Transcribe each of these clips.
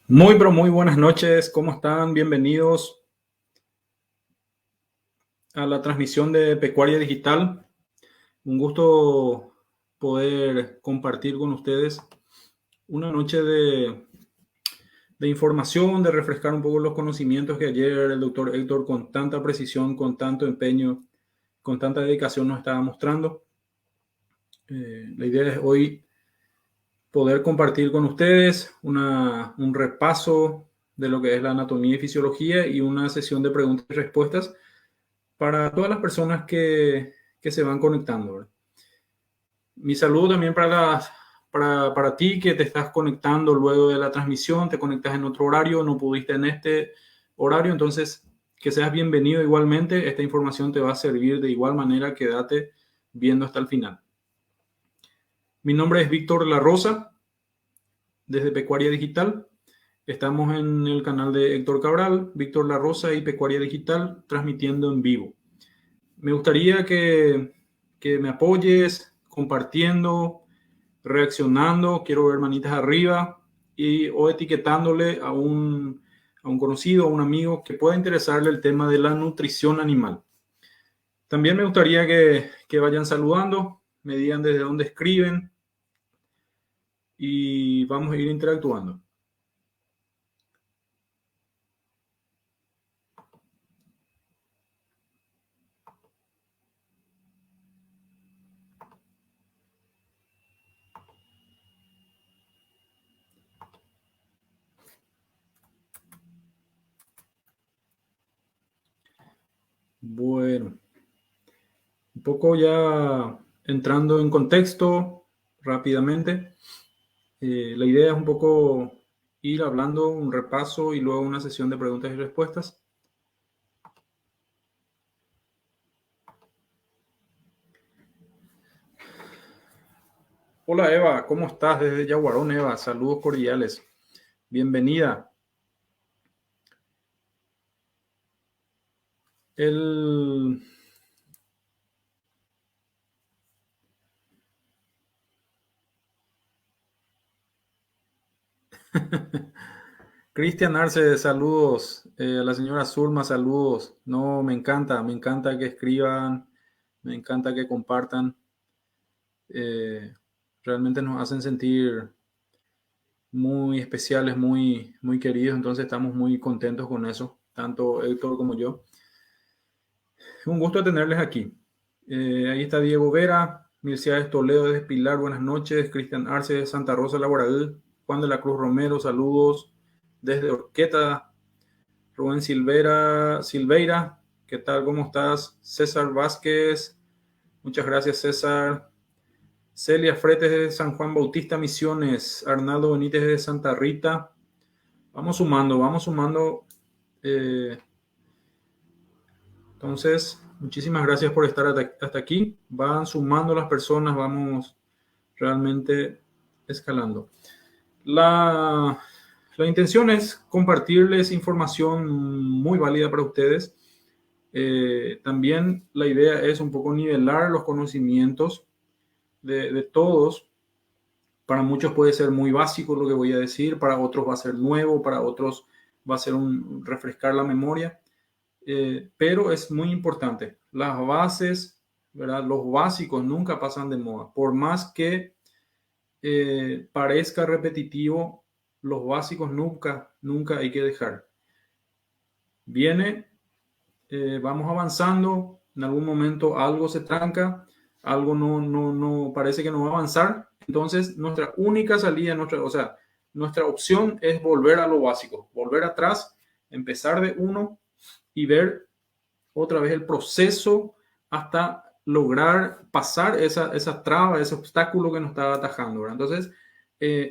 Muy, pero muy buenas noches. ¿Cómo están? Bienvenidos a la transmisión de Pecuaria Digital. Un gusto poder compartir con ustedes una noche de información, de refrescar un poco los conocimientos que ayer el doctor Héctor con tanta precisión, con tanto empeño, con tanta dedicación nos estaba mostrando. La idea es hoy poder compartir con ustedes un repaso de lo que es la anatomía y fisiología y una sesión de preguntas y respuestas para todas las personas que se van conectando, ¿verdad? Mi saludo también para ti que te estás conectando luego de la transmisión, te conectas en otro horario, no pudiste en este horario, entonces que seas bienvenido igualmente. Esta información te va a servir de igual manera, quédate viendo hasta el final. Mi nombre es Víctor La Rosa, desde Pecuaria Digital. Estamos en el canal de Héctor Cabral, Víctor La Rosa y Pecuaria Digital, transmitiendo en vivo. Me gustaría que me apoyes compartiendo, reaccionando, quiero ver manitas arriba o etiquetándole a un conocido, a un amigo que pueda interesarle el tema de la nutrición animal. También me gustaría que vayan saludando, me digan desde dónde escriben y vamos a ir interactuando. Bueno, un poco ya entrando en contexto rápidamente. La idea es un poco ir hablando, un repaso y luego una sesión de preguntas y respuestas. Hola Eva, ¿cómo estás? Desde Yaguarón, Eva, saludos cordiales. Bienvenida. Cristian Arce, saludos. A la señora Zulma, saludos. No, me encanta que escriban, me encanta que compartan. Realmente nos hacen sentir muy especiales, muy queridos, entonces estamos muy contentos con eso, tanto Héctor como yo. Un gusto tenerles aquí. Ahí está Diego Vera, Mircea Toledo de Pilar, buenas noches. Cristian Arce de Santa Rosa Laboral, Juan de la Cruz Romero, saludos desde Orqueta. Rubén Silveira, ¿qué tal? ¿Cómo estás? César Vázquez, muchas gracias César. Celia Fretes de San Juan Bautista Misiones, Arnaldo Benítez de Santa Rita. Vamos sumando. Entonces, muchísimas gracias por estar hasta aquí. Van sumando las personas, vamos realmente escalando. La intención es compartirles información muy válida para ustedes. También la idea es un poco nivelar los conocimientos de todos. Para muchos puede ser muy básico lo que voy a decir, para otros va a ser nuevo, para otros va a ser un refrescar la memoria. Pero es muy importante. Las bases, ¿verdad? Los básicos nunca pasan de moda. Por más que parezca repetitivo, los básicos nunca hay que dejar. Vamos avanzando, en algún momento algo se tranca, algo no parece que no va a avanzar. Entonces, nuestra única salida, nuestra opción es volver a lo básico, volver atrás, empezar de uno y ver otra vez el proceso hasta lograr pasar esa traba, ese obstáculo que nos estaba atajando, ¿verdad? Entonces,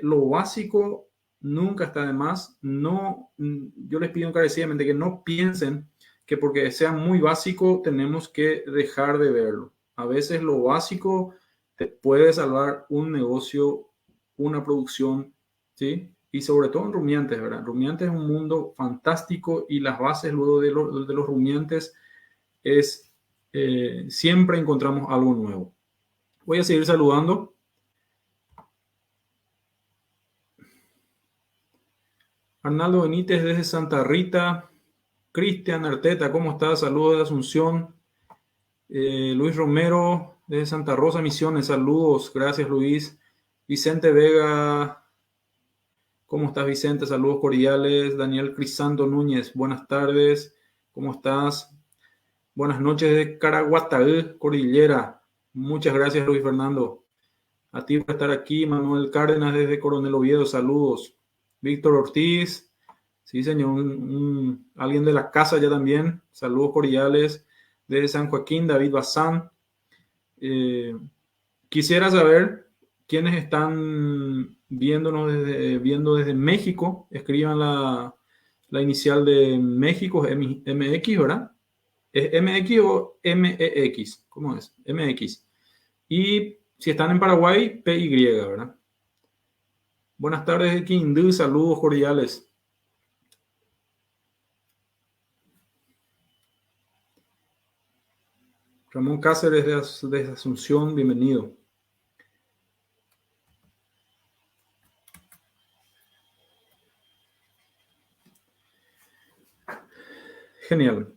lo básico nunca está de más. No, yo les pido encarecidamente que no piensen que porque sea muy básico tenemos que dejar de verlo. A veces lo básico te puede salvar un negocio, una producción, ¿sí? y sobre todo en rumiantes, ¿verdad? Rumiantes es un mundo fantástico y las bases luego de los rumiantes es siempre encontramos algo nuevo. Voy a seguir saludando. Arnaldo Benítez desde Santa Rita. Cristian Arteta, ¿cómo estás? Saludos de Asunción. Luis Romero desde Santa Rosa, Misiones. Saludos. Gracias, Luis. Vicente Vega. ¿Cómo estás, Vicente? Saludos cordiales. Daniel Crisanto Núñez. Buenas tardes. ¿Cómo estás? Buenas noches de Caraguatá, Cordillera. Muchas gracias, Luis Fernando. A ti por estar aquí. Manuel Cárdenas desde Coronel Oviedo. Saludos. Víctor Ortiz. Sí, señor. Alguien de la casa ya también. Saludos cordiales. Desde San Joaquín, David Bazán. Quisiera saber quiénes están viendo desde México. Escriban la inicial de México, MX, ¿verdad? ¿Es MX o MEX? ¿Cómo es? MX. Y si están en Paraguay, PY, ¿verdad? Buenas tardes, Quindú. Saludos cordiales. Ramón Cáceres desde Asunción, bienvenido. Genial.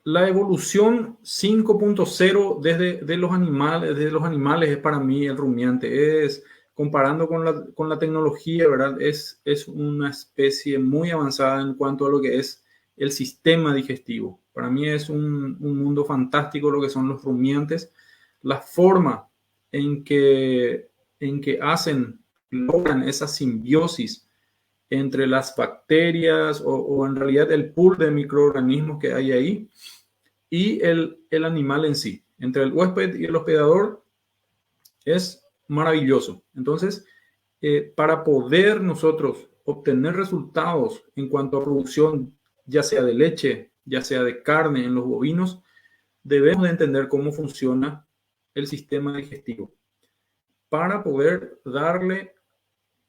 La evolución 5.0 desde los animales es para mí el rumiante. Es, comparando con la tecnología, ¿verdad? Es una especie muy avanzada en cuanto a lo que es el sistema digestivo. Para mí es un mundo fantástico lo que son los rumiantes. La forma en que logran esa simbiosis entre las bacterias o en realidad el pool de microorganismos que hay ahí y el animal en sí. Entre el huésped y el hospedador es maravilloso. Entonces, para poder nosotros obtener resultados en cuanto a producción, ya sea de leche, ya sea de carne en los bovinos, debemos de entender cómo funciona el sistema digestivo. Para poder darle,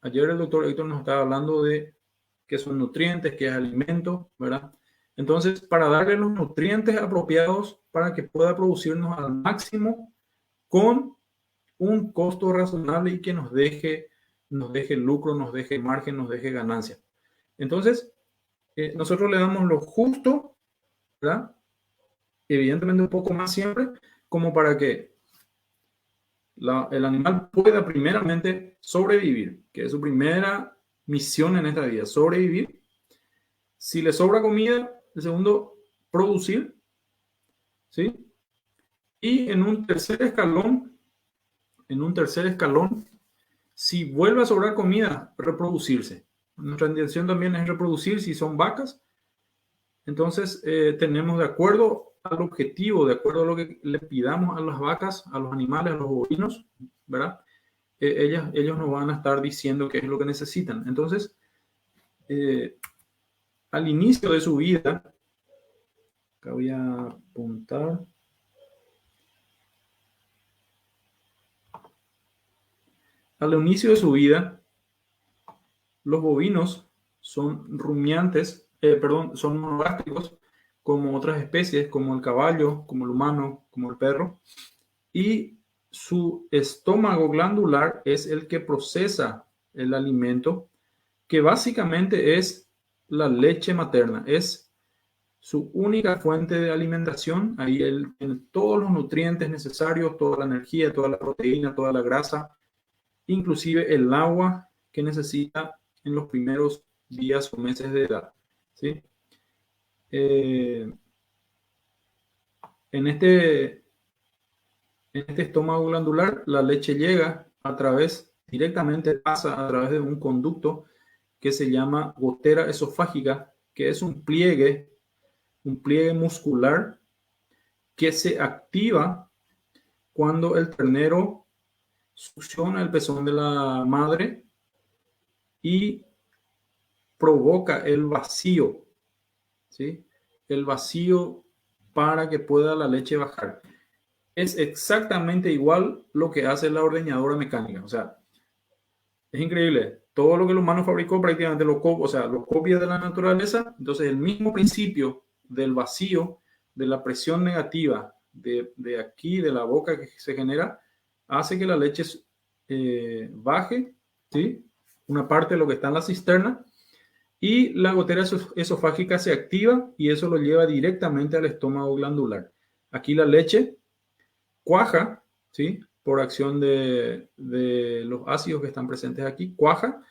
ayer el doctor Héctor nos estaba hablando de qué son nutrientes, qué es alimento, ¿verdad? Entonces, para darle los nutrientes apropiados para que pueda producirnos al máximo con un costo razonable y que nos deje lucro, nos deje margen, nos deje ganancia. Entonces, nosotros le damos lo justo, ¿verdad? Evidentemente un poco más siempre, como para que el animal pueda primeramente sobrevivir, que es su primera misión en esta vida, sobrevivir. Si le sobra comida, el segundo, producir, ¿sí? Y en un tercer escalón, si vuelve a sobrar comida, reproducirse. Nuestra intención también es reproducir si son vacas. Entonces, tenemos de acuerdo al objetivo, de acuerdo a lo que le pidamos a las vacas, a los animales, a los bovinos, ¿verdad? Ellos nos van a estar diciendo qué es lo que necesitan. Entonces, al inicio de su vida, acá voy a apuntar. Al inicio de su vida, los bovinos son rumiantes, son monogástricos, como otras especies, como el caballo, como el humano, como el perro, y su estómago glandular es el que procesa el alimento, que básicamente es la leche materna, es su única fuente de alimentación. Ahí él tiene todos los nutrientes necesarios, toda la energía, toda la proteína, toda la grasa, inclusive el agua que necesita en los primeros días o meses de edad, ¿sí? En este estómago glandular, la leche llega directamente pasa a través de un conducto que se llama gotera esofágica, que es un pliegue muscular que se activa cuando el ternero succiona el pezón de la madre y provoca el vacío, ¿sí? El vacío para que pueda la leche bajar. es exactamente igual lo que hace la ordeñadora mecánica. O sea, es increíble. Todo lo que el humano fabricó prácticamente o sea, lo copia de la naturaleza. Entonces, el mismo principio del vacío, de la presión negativa de aquí, de la boca que se genera, hace que la leche baje, ¿sí? Una parte de lo que está en la cisterna y la gotera esofágica se activa y eso lo lleva directamente al estómago glandular. Aquí la leche cuaja, ¿sí? Por acción de los ácidos que están presentes aquí, cuaja,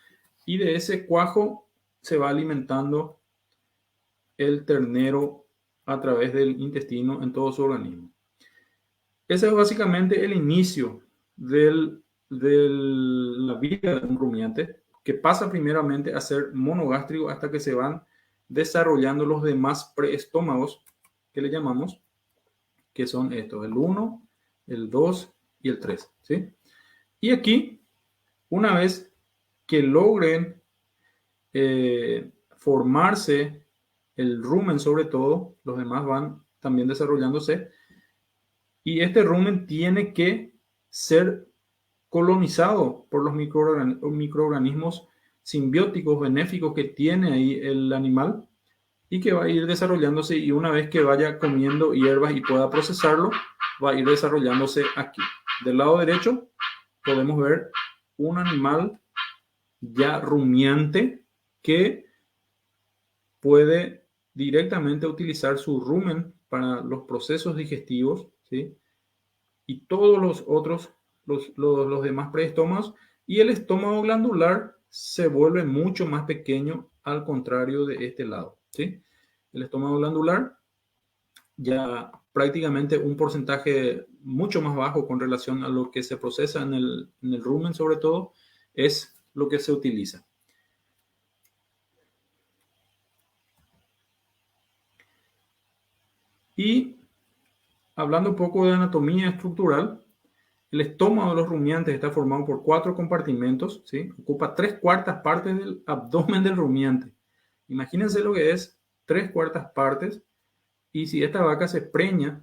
y de ese cuajo se va alimentando el ternero a través del intestino en todo su organismo. Ese es básicamente el inicio de la vida de un rumiante, que pasa primeramente a ser monogástrico hasta que se van desarrollando los demás preestómagos que le llamamos, que son estos, el 1, el 2 y el 3, ¿sí? Y aquí, una vez que logren formarse el rumen sobre todo, los demás van también desarrollándose, y este rumen tiene que ser colonizado por los microorganismos simbióticos benéficos que tiene ahí el animal y que va a ir desarrollándose, y una vez que vaya comiendo hierbas y pueda procesarlo, va a ir desarrollándose aquí. Del lado derecho podemos ver un animal ya rumiante que puede directamente utilizar su rumen para los procesos digestivos, ¿sí? Y todos los otros, los demás preestómagos, y el estómago glandular se vuelve mucho más pequeño al contrario de este lado, ¿sí? El estómago glandular ya prácticamente un porcentaje mucho más bajo con relación a lo que se procesa en el rumen, sobre todo, es lo que se utiliza. Y hablando un poco de anatomía estructural, el estómago de los rumiantes está formado por 4 compartimentos, ¿sí? Ocupa 3/4 partes del abdomen del rumiante. Imagínense lo que es 3/4 partes. Y si esta vaca se preña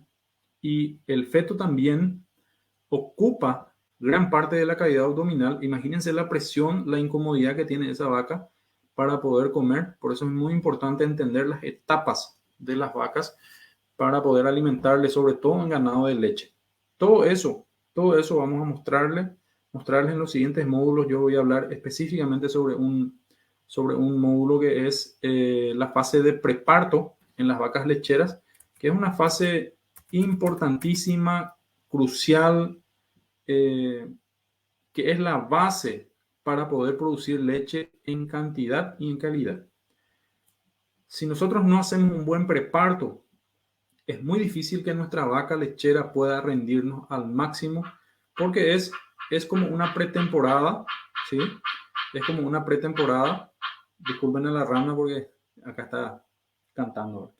y el feto también ocupa gran parte de la cavidad abdominal, imagínense la presión, la incomodidad que tiene esa vaca para poder comer. Por eso es muy importante entender las etapas de las vacas para poder alimentarle, sobre todo en ganado de leche. Todo eso, todo eso vamos a mostrarles en los siguientes módulos. Yo voy a hablar específicamente sobre un módulo que es la fase de preparto en las vacas lecheras, que es una fase importantísima, crucial, que es la base para poder producir leche en cantidad y en calidad. Si nosotros no hacemos un buen preparto, es muy difícil que nuestra vaca lechera pueda rendirnos al máximo, porque es como una pretemporada, ¿sí? Es como una pretemporada. Disculpen a la rana porque acá está cantando.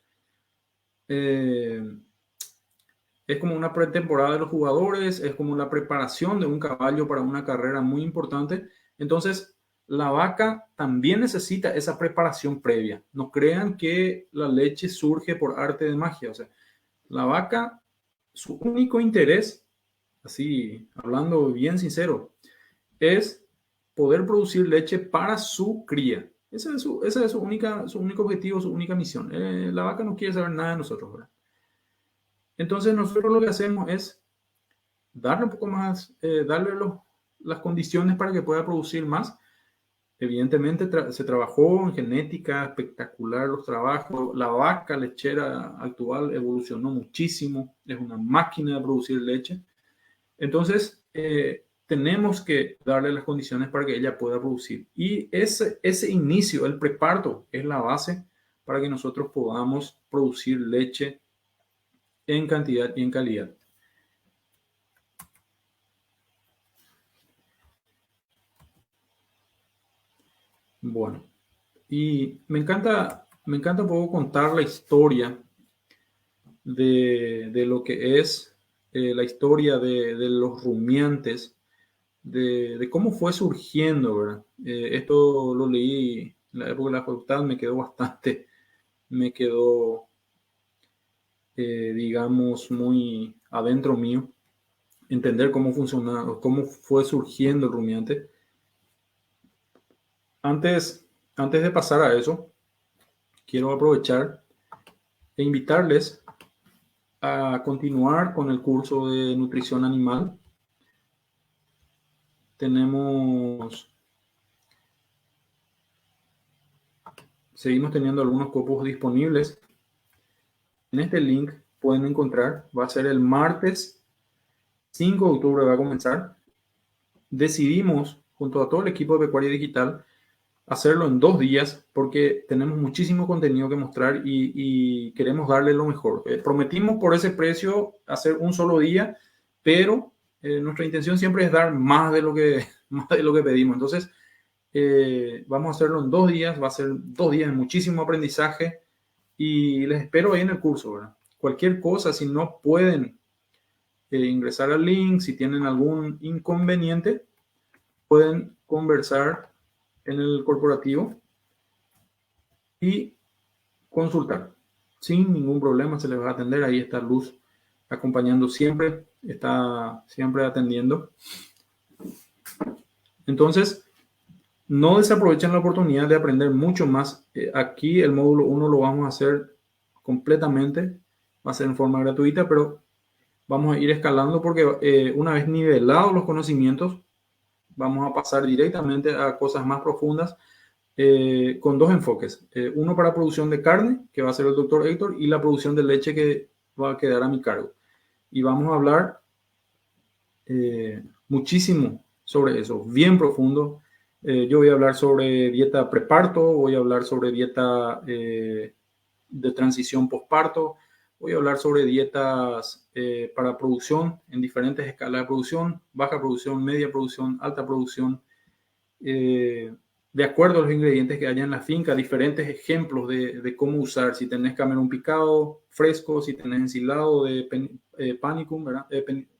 Es como una pretemporada de los jugadores, es como la preparación de un caballo para una carrera muy importante. Entonces, la vaca también necesita esa preparación previa. No crean que la leche surge por arte de magia. O sea, la vaca, su único interés, así hablando bien sincero, es poder producir leche para su cría. Ese es su único objetivo, su única misión. La vaca no quiere saber nada de nosotros, ¿verdad? Entonces nosotros lo que hacemos es darle un poco más, darle las condiciones para que pueda producir más. Evidentemente se trabajó en genética, espectacular los trabajos. La vaca lechera actual evolucionó muchísimo, es una máquina de producir leche. Entonces, tenemos que darle las condiciones para que ella pueda producir. Y ese inicio, el preparto, es la base para que nosotros podamos producir leche en cantidad y en calidad. Bueno, y me encanta un poco contar la historia de lo que es la historia de los rumiantes, de cómo fue surgiendo, ¿verdad? Esto lo leí en la época de la facultad, me quedó, digamos, muy adentro mío, entender cómo funciona, cómo fue surgiendo el rumiante. Antes de pasar a eso, quiero aprovechar e invitarles a continuar con el curso de nutrición animal. Seguimos teniendo algunos cupos disponibles. En este link pueden encontrar, va a ser el martes 5 de octubre, va a comenzar. Decidimos, junto a todo el equipo de Pecuaria Digital, hacerlo en 2 días porque tenemos muchísimo contenido que mostrar y queremos darle lo mejor. Prometimos por ese precio hacer un solo día, pero nuestra intención siempre es dar más de lo que, más de lo que pedimos. Entonces, vamos a hacerlo en 2 días, va a ser 2 días de muchísimo aprendizaje y les espero ahí en el curso, ¿verdad? Cualquier cosa, si no pueden ingresar al link, si tienen algún inconveniente, pueden conversar en el corporativo y consultar. Sin ningún problema se les va a atender. Ahí está Luz acompañando siempre, está siempre atendiendo. Entonces, no desaprovechen la oportunidad de aprender mucho más. Aquí el módulo 1 lo vamos a hacer completamente, va a ser en forma gratuita, pero vamos a ir escalando porque una vez nivelados los conocimientos, vamos a pasar directamente a cosas más profundas con 2 enfoques. Uno para producción de carne, que va a ser el doctor Héctor, y la producción de leche que va a quedar a mi cargo. Y vamos a hablar muchísimo sobre eso, bien profundo. Yo voy a hablar sobre dieta preparto, voy a hablar sobre dieta de transición postparto, voy a hablar sobre dietas para producción en diferentes escalas de producción, baja producción, media producción, alta producción, de acuerdo a los ingredientes que haya en la finca, diferentes ejemplos de cómo usar, si tenés camerún picado fresco, si tenés ensilado de panicum, ¿verdad?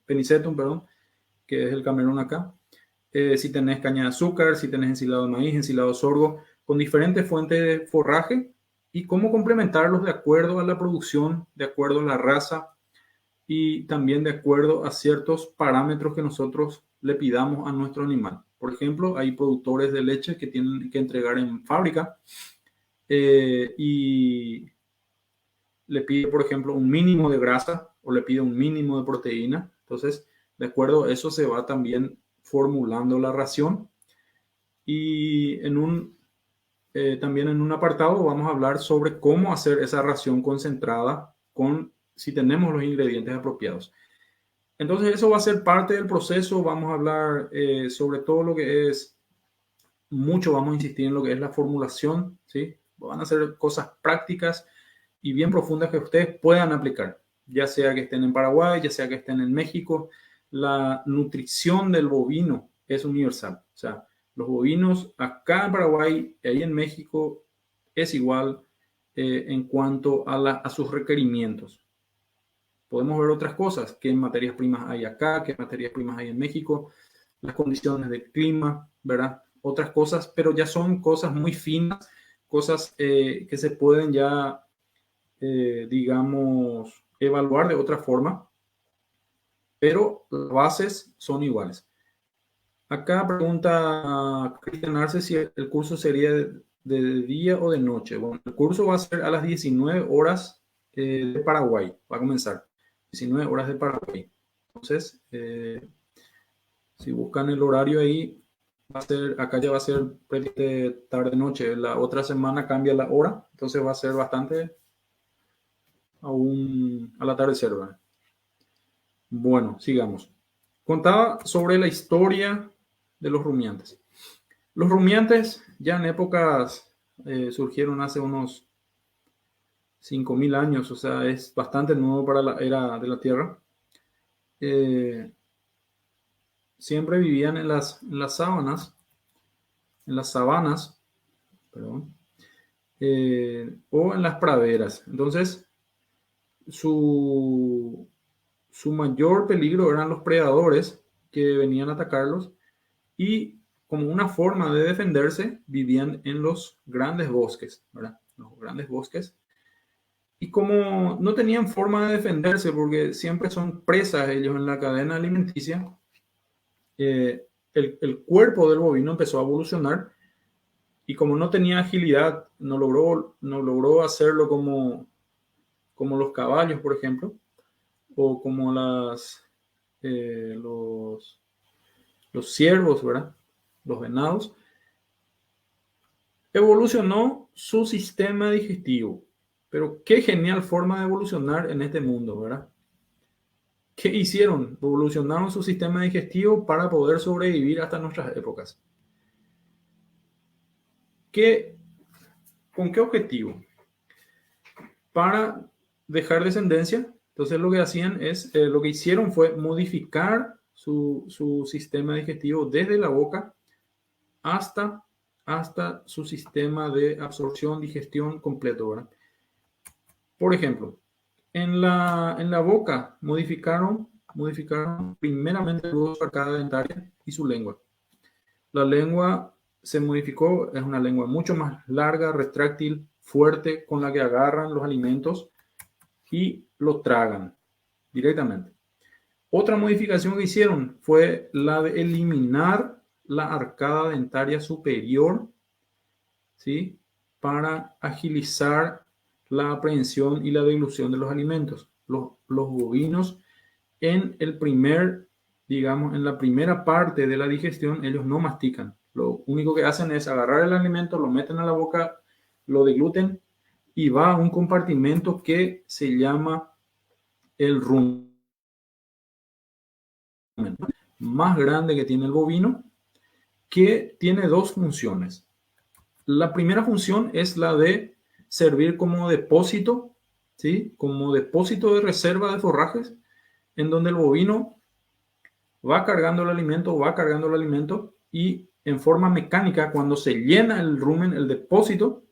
Penicetum, perdón, que es el camerún acá, si tenés caña de azúcar, si tenés ensilado de maíz, ensilado de sorgo, con diferentes fuentes de forraje y cómo complementarlos de acuerdo a la producción, de acuerdo a la raza y también de acuerdo a ciertos parámetros que nosotros le pidamos a nuestro animal. Por ejemplo, hay productores de leche que tienen que entregar en fábrica y le pide, por ejemplo, un mínimo de grasa o le pide un mínimo de proteína. Entonces, de acuerdo a eso se va también formulando la ración. Y también en un apartado vamos a hablar sobre cómo hacer esa ración concentrada si tenemos los ingredientes apropiados. Entonces eso va a ser parte del proceso. Vamos a hablar sobre todo lo que es, vamos a insistir en lo que es la formulación, ¿sí? Van a ser cosas prácticas y bien profundas que ustedes puedan aplicar, ya sea que estén en Paraguay, ya sea que estén en México. La nutrición del bovino es universal. O sea, los bovinos acá en Paraguay y ahí en México es igual en cuanto a sus requerimientos. Podemos ver otras cosas, qué materias primas hay acá, qué materias primas hay en México, las condiciones del clima, ¿verdad? Otras cosas, pero ya son cosas muy finas, cosas que se pueden ya, digamos, evaluar de otra forma, pero las bases son iguales. Acá pregunta Cristian Arce si el curso sería de día o de noche. Bueno, el curso va a ser a las 19 horas de Paraguay, va a comenzar. 19 horas de Paraguay. Entonces, si buscan el horario ahí, acá ya va a ser prácticamente tarde-noche. La otra semana cambia la hora, entonces va a ser bastante al atardecer, ¿verdad? Bueno, sigamos. Contaba sobre la historia de los rumiantes. Los rumiantes ya en épocas surgieron hace unos 5.000 años, o sea, es bastante nuevo para la era de la Tierra. Siempre vivían en las sabanas, perdón, o en las praderas. Entonces, su mayor peligro eran los predadores que venían a atacarlos y como una forma de defenderse vivían en los grandes bosques, ¿verdad? Los grandes bosques. Y como no tenían forma de defenderse, porque siempre son presas ellos en la cadena alimenticia, el cuerpo del bovino empezó a evolucionar y como no tenía agilidad, no logró hacerlo como los caballos, por ejemplo, o como los ciervos, ¿verdad? Los venados, evolucionó su sistema digestivo. Pero qué genial forma de evolucionar en este mundo, ¿verdad? ¿Qué hicieron? Evolucionaron su sistema digestivo para poder sobrevivir hasta nuestras épocas. ¿Con qué objetivo? Para dejar descendencia. Entonces lo que hicieron fue modificar su sistema digestivo desde la boca hasta, hasta su sistema de absorción, digestión completo, ¿verdad? Por ejemplo, en la boca modificaron primeramente su arcada dentaria y su lengua. La lengua se modificó, es una lengua mucho más larga, retráctil, fuerte, con la que agarran los alimentos y lo tragan directamente. Otra modificación que hicieron fue la de eliminar la arcada dentaria superior, ¿sí? Para agilizar la aprehensión y la deglución de los alimentos. Los bovinos digamos, en la primera parte de la digestión, ellos no mastican. Lo único que hacen es agarrar el alimento, lo meten a la boca, lo degluten y va a un compartimento que se llama el rumen, más grande que tiene el bovino, que tiene dos funciones. La primera función es la de servir como depósito, ¿sí? Como depósito de reserva de forrajes, en donde el bovino va cargando el alimento y en forma mecánica, cuando se llena el rumen, el depósito,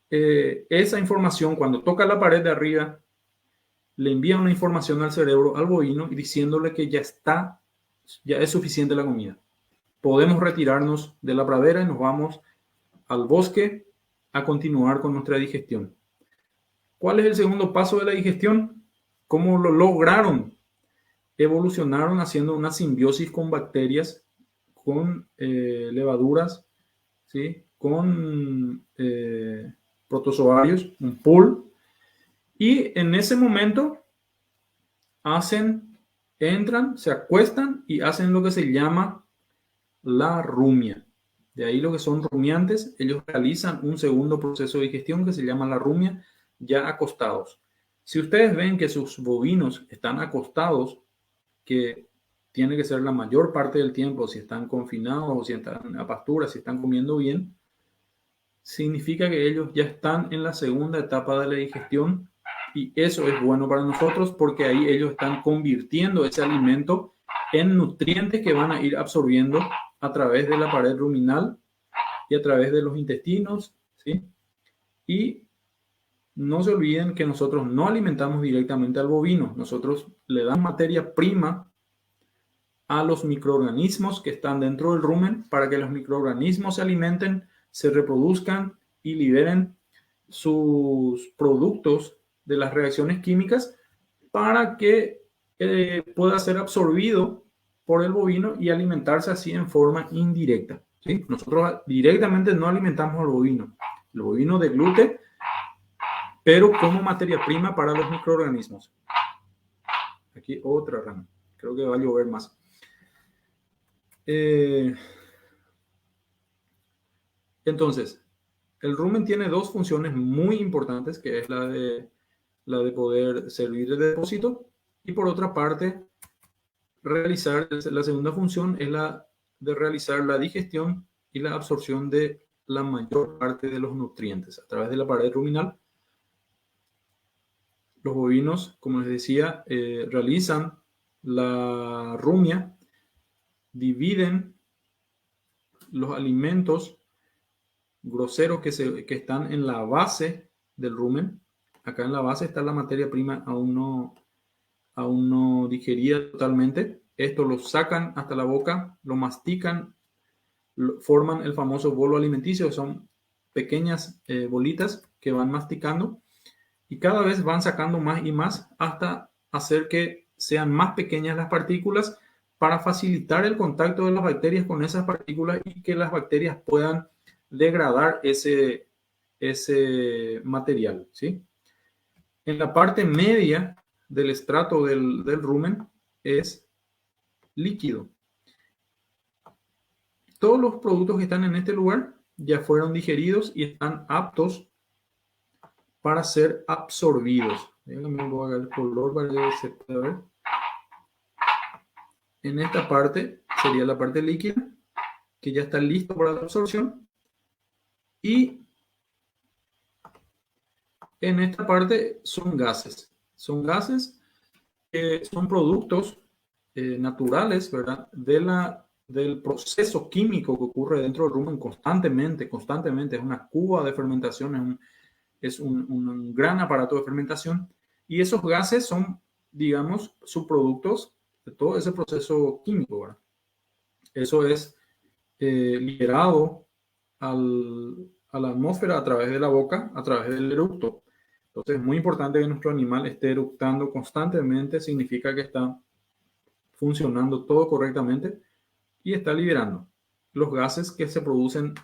esa información, cuando toca la pared de arriba, le envía una información al cerebro, al bovino, y diciéndole que ya es suficiente la comida. Podemos retirarnos de la pradera y nos vamos al bosque a continuar con nuestra digestión. ¿Cuál es el segundo paso de la digestión? ¿Cómo lo lograron? Evolucionaron haciendo una simbiosis con bacterias, con levaduras, ¿sí? Con protozoarios, un pool, y en ese momento entran, se acuestan y hacen lo que se llama la rumia. De ahí lo que son rumiantes, ellos realizan un segundo proceso de digestión que se llama la rumia, ya acostados. Si ustedes ven que sus bovinos están acostados, que tiene que ser la mayor parte del tiempo, si están confinados o si están a pastura, si están comiendo bien, significa que ellos ya están en la segunda etapa de la digestión y eso es bueno para nosotros porque ahí ellos están convirtiendo ese alimento en nutrientes que van a ir absorbiendo a través de la pared ruminal y a través de los intestinos, ¿sí? Y no se olviden que nosotros no alimentamos directamente al bovino, nosotros le damos materia prima a los microorganismos que están dentro del rumen para que los microorganismos se alimenten, se reproduzcan y liberen sus productos de las reacciones químicas para que pueda ser absorbido por el bovino y alimentarse así en forma indirecta, ¿sí? Nosotros directamente no alimentamos al bovino. El bovino deglute, pero como materia prima para los microorganismos. Aquí otra rama. Creo que va a llover más. Entonces, el rumen tiene dos funciones muy importantes, que es la de poder servir de depósito y por otra parte, la segunda función es la de realizar la digestión y la absorción de la mayor parte de los nutrientes a través de la pared ruminal. Los bovinos, como les decía, realizan la rumia, dividen los alimentos groseros que están en la base del rumen. Acá en la base está la materia prima aún no digerida totalmente. Esto lo sacan hasta la boca, lo mastican, forman el famoso bolo alimenticio, son pequeñas bolitas que van masticando y cada vez van sacando más y más hasta hacer que sean más pequeñas las partículas para facilitar el contacto de las bacterias con esas partículas y que las bacterias puedan degradar ese material, ¿sí? En la parte media del estrato del rumen es líquido. Todos los productos que están en este lugar ya fueron digeridos y están aptos para ser absorbidos. Déjame voy a el color para que se pueda ver. En esta parte sería la parte líquida, que ya está listo para la absorción. Y en esta parte son gases. Son gases que son productos naturales, ¿verdad? Del proceso químico que ocurre dentro del rumen constantemente. Es una cuba de fermentación, es un gran aparato de fermentación. Y esos gases son, digamos, subproductos de todo ese proceso químico, ¿verdad? Eso es liberado a la atmósfera a través de la boca, a través del eructo. Entonces es muy importante que nuestro animal esté eructando constantemente, significa que está funcionando todo correctamente y está liberando los gases que se producen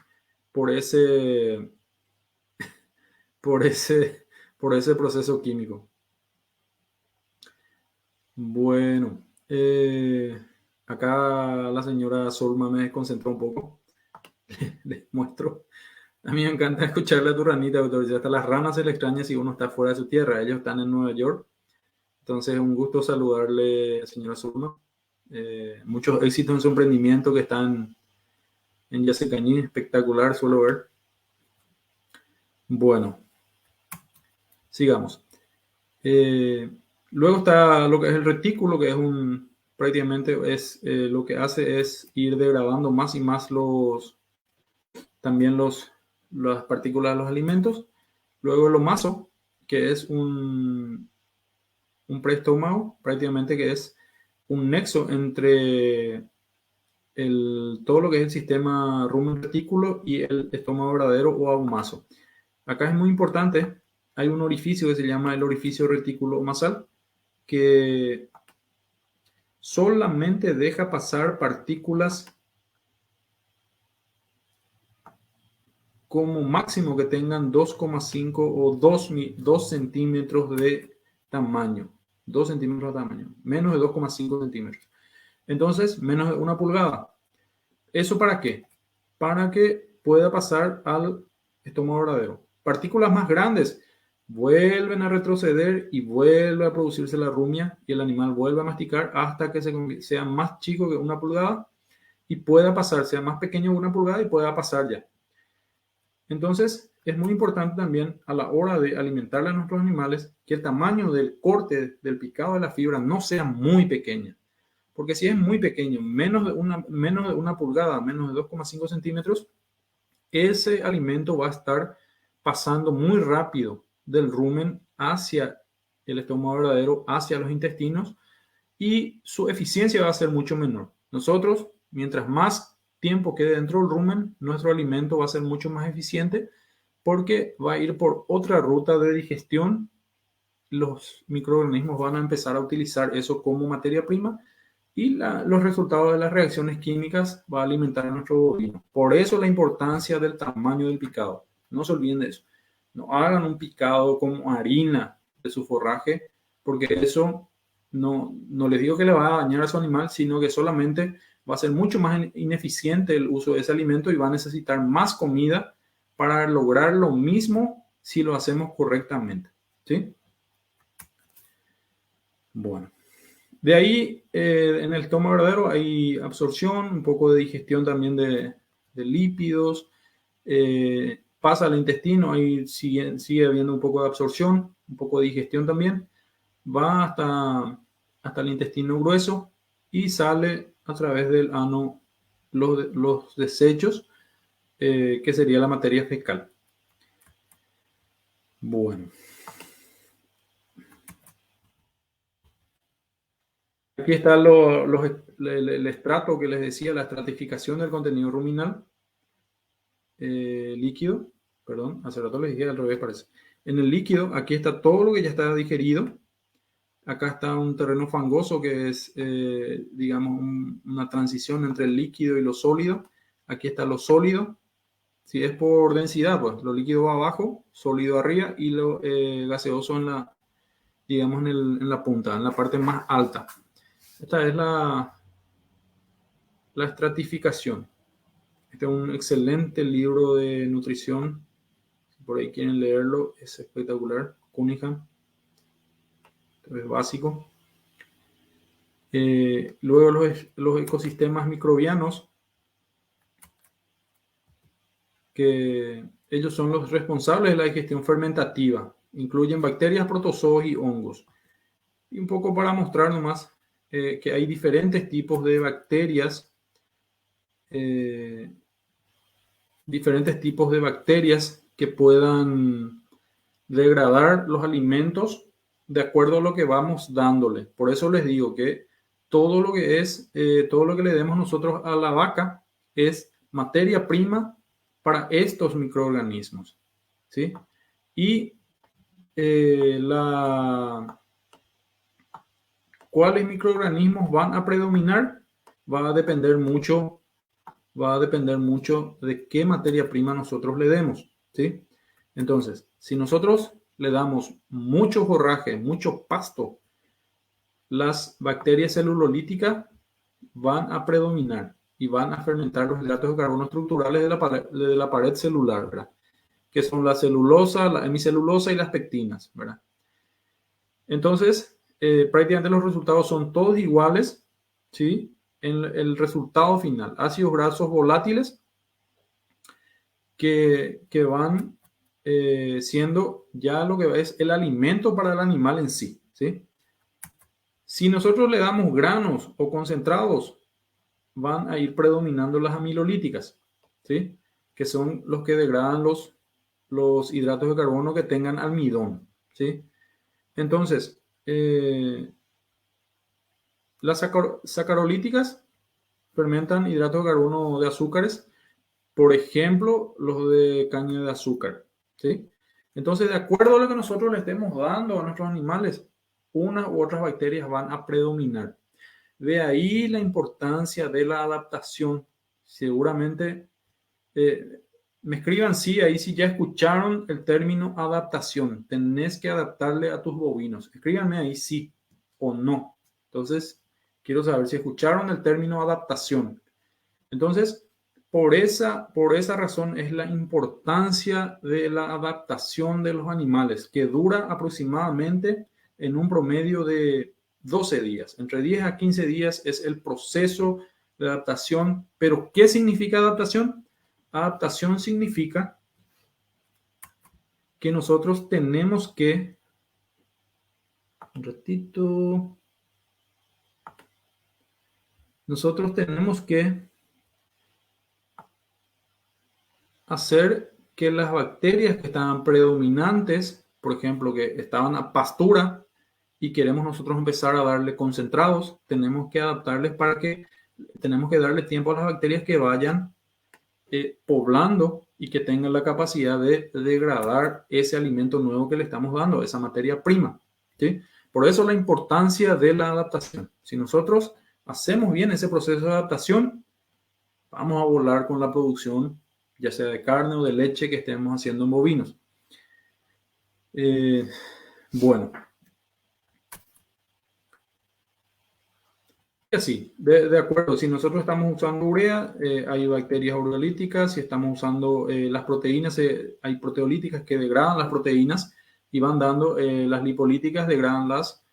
por ese, por ese, por ese proceso químico. Bueno, acá la señora Solma me desconcentró un poco. Les muestro. A mí me encanta escucharle a tu ranita, doctor. Hasta las ranas se le extraña si uno está fuera de su tierra. Ellos están en Nueva York. Entonces, un gusto saludarle, señora Zulma. Muchos éxitos en su emprendimiento que están en Yacecañí. Espectacular, suelo ver. Bueno, sigamos. Luego está lo que es el retículo, que es prácticamente es lo que hace es ir degradando más y más también las partículas de los alimentos. Luego el omaso, que es un preestómago, prácticamente que es un nexo entre todo lo que es el sistema rumen-retículo y el estómago verdadero o omaso. Acá es muy importante, hay un orificio que se llama el orificio retículo-omasal, que solamente deja pasar partículas como máximo que tengan 2,5 o 2 centímetros de tamaño. 2 centímetros de tamaño. Menos de 2,5 centímetros. Entonces, menos de 1 pulgada. ¿Eso para qué? Para que pueda pasar al estómago verdadero. Partículas más grandes vuelven a retroceder y vuelve a producirse la rumia y el animal vuelve a masticar hasta que sea más chico que 1 pulgada y pueda pasar, sea más pequeño que 1 pulgada y pueda pasar ya. Entonces, es muy importante también a la hora de alimentarle a nuestros animales que el tamaño del corte, del picado de la fibra no sea muy pequeña. Porque si es muy pequeño, menos de una pulgada, menos de 2,5 centímetros, ese alimento va a estar pasando muy rápido del rumen hacia el estómago verdadero, hacia los intestinos, y su eficiencia va a ser mucho menor. Nosotros, mientras más tiempo quede dentro del rumen, nuestro alimento va a ser mucho más eficiente porque va a ir por otra ruta de digestión. Los microorganismos van a empezar a utilizar eso como materia prima y los resultados de las reacciones químicas va a alimentar a nuestro bovino. Por eso la importancia del tamaño del picado. No se olviden de eso. No hagan un picado como harina de su forraje, porque eso no les digo que le va a dañar a su animal, sino que solamente va a ser mucho más ineficiente el uso de ese alimento y va a necesitar más comida para lograr lo mismo si lo hacemos correctamente. ¿Sí? Bueno. De ahí, en el estómago verdadero hay absorción, un poco de digestión también de lípidos, pasa al intestino, ahí sigue habiendo un poco de absorción, un poco de digestión también, va hasta el intestino grueso y sale a través del ano los desechos, que sería la materia fecal. Bueno. Aquí está el estrato que les decía, la estratificación del contenido ruminal líquido. Perdón, hace rato les dije al revés, parece. En el líquido, aquí está todo lo que ya está digerido. Acá está un terreno fangoso que es, digamos, una transición entre el líquido y lo sólido. Aquí está lo sólido. Si es por densidad, pues lo líquido va abajo, sólido arriba y lo gaseoso en la, digamos, en la punta, en la parte más alta. Esta es la estratificación. Este es un excelente libro de nutrición. Si por ahí quieren leerlo, es espectacular. Cunningham. Es básico. Luego los ecosistemas microbianos, que ellos son los responsables de la digestión fermentativa. Incluyen bacterias, protozoos y hongos. Y un poco para mostrar nomás que hay diferentes tipos de bacterias, eh, que puedan degradar los alimentos de acuerdo a lo que vamos dándole. Por eso les digo que todo lo que todo lo que le demos nosotros a la vaca es materia prima para estos microorganismos, ¿sí? Y ¿cuáles microorganismos van a predominar? Va a depender mucho, va a depender mucho de qué materia prima nosotros le demos, ¿sí? Entonces, si nosotros le damos mucho forraje, mucho pasto, las bacterias celulolíticas van a predominar y van a fermentar los hidratos de carbono estructurales de la pared celular, ¿verdad? Que son la celulosa, la hemicelulosa y las pectinas, ¿verdad? Entonces, prácticamente los resultados son todos iguales, ¿sí? En el resultado final, ácidos grasos volátiles que van siendo ya lo que es el alimento para el animal en sí, ¿sí? Si nosotros le damos granos o concentrados, van a ir predominando las amilolíticas, ¿sí? Que son los que degradan los hidratos de carbono que tengan almidón, ¿sí? Entonces, las sacarolíticas fermentan hidratos de carbono de azúcares, por ejemplo, los de caña de azúcar, ¿sí? Entonces, de acuerdo a lo que nosotros le estemos dando a nuestros animales, unas u otras bacterias van a predominar. De ahí la importancia de la adaptación. Seguramente me escriban sí, ahí si ya escucharon el término adaptación. Tenés que adaptarle a tus bovinos. Escríbanme ahí sí o no. Entonces, quiero saber si escucharon el término adaptación. Entonces, por esa razón es la importancia de la adaptación de los animales, que dura aproximadamente en un promedio de 12 días. Entre 10 a 15 días es el proceso de adaptación. Pero, ¿qué significa adaptación? Adaptación significa que nosotros tenemos que, un ratito, nosotros tenemos que hacer que las bacterias que estaban predominantes, por ejemplo, que estaban a pastura y queremos nosotros empezar a darle concentrados, tenemos que adaptarles tenemos que darle tiempo a las bacterias que vayan poblando y que tengan la capacidad de degradar ese alimento nuevo que le estamos dando, esa materia prima, ¿sí? Por eso la importancia de la adaptación. Si nosotros hacemos bien ese proceso de adaptación, vamos a volar con la producción, ya sea de carne o de leche que estemos haciendo en bovinos. Bueno. Sí, de acuerdo. Si nosotros estamos usando urea, hay bacterias ureolíticas. Si estamos usando las proteínas, hay proteolíticas que degradan las proteínas y van dando las lipolíticas, degradan las